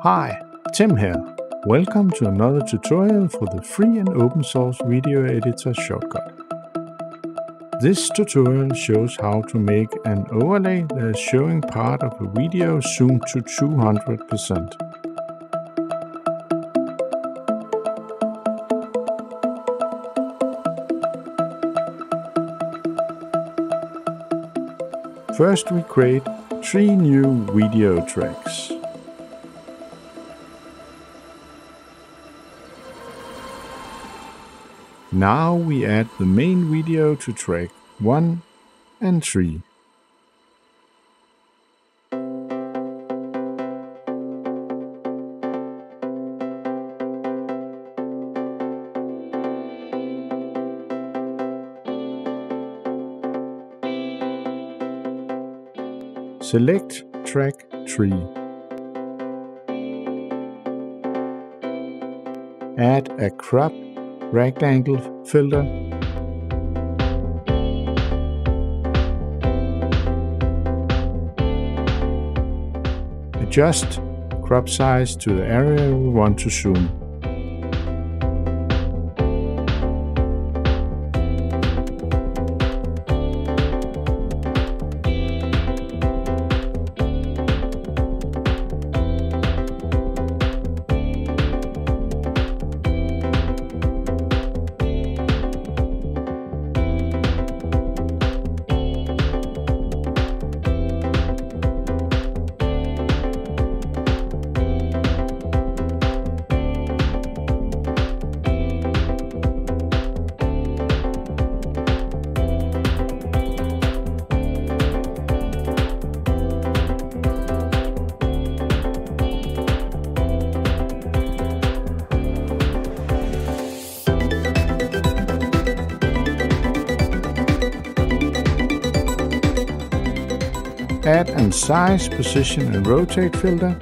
Hi, Tim here. Welcome to another tutorial for the free and open source video editor Shotcut. This tutorial shows how to make an overlay that is showing part of a video zoomed to 200%. First we create 3 new video tracks. Now we add the main video to track 1 and 3. Select track 3. Add a crop rectangle filter. Adjust crop size to the area we want to zoom. Add a size, position and rotate filter.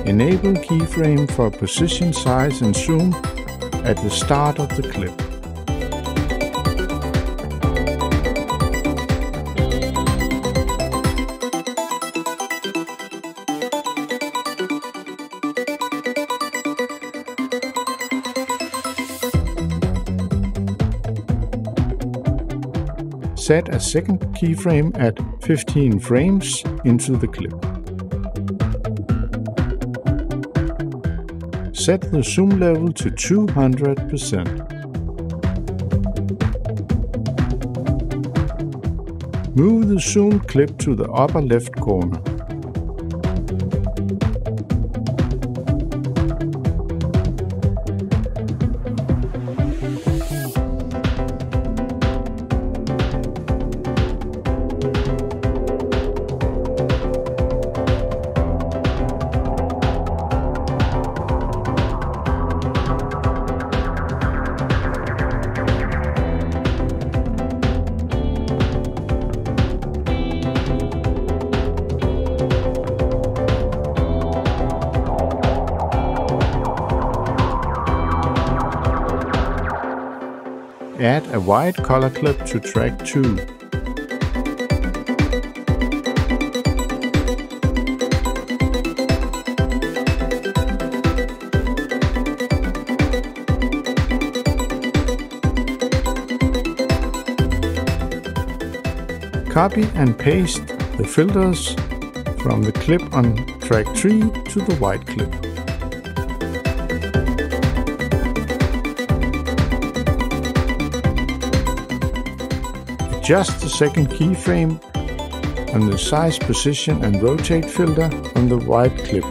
Enable keyframe for position, size and zoom at the start of the clip. Set a second keyframe at 15 frames into the clip. Set the zoom level to 200%. Move the zoomed clip to the upper left corner. Add a white color clip to track 2. Copy and paste the filters from the clip on track 3 to the white clip. Adjust the second keyframe on the size, position and rotate filter on the white clip.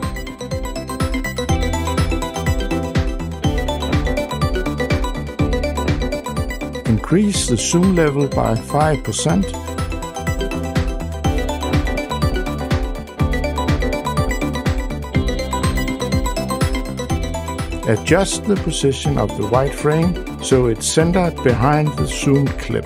Increase the zoom level by 5%. Adjust the position of the white frame so it's centered behind the zoomed clip.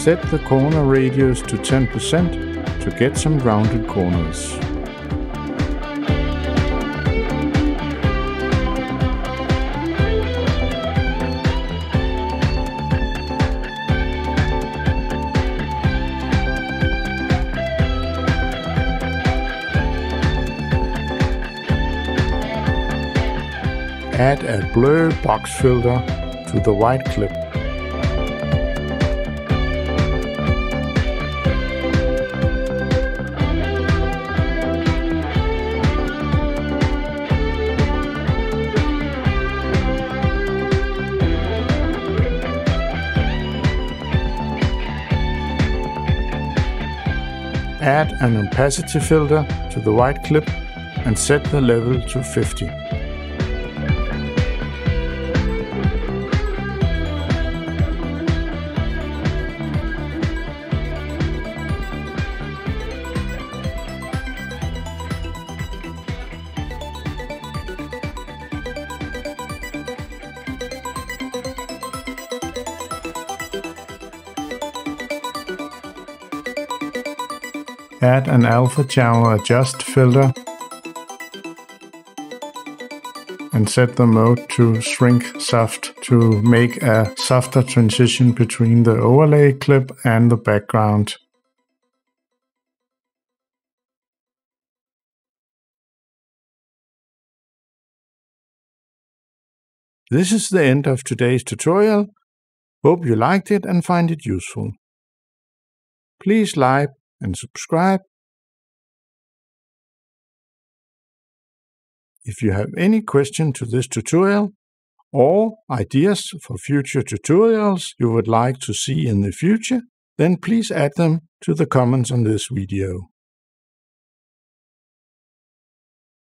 Set the corner radius to 10% to get some rounded corners. Add a blur box filter to the white clip. Add an opacity filter to the white clip and set the level to 50. Add an alpha channel adjust filter and set the mode to shrink soft to make a softer transition between the overlay clip and the background. This is the end of today's tutorial. Hope you liked it and find it useful. Please like and subscribe. If you have any question to this tutorial or ideas for future tutorials you would like to see in the future, then please add them to the comments on this video.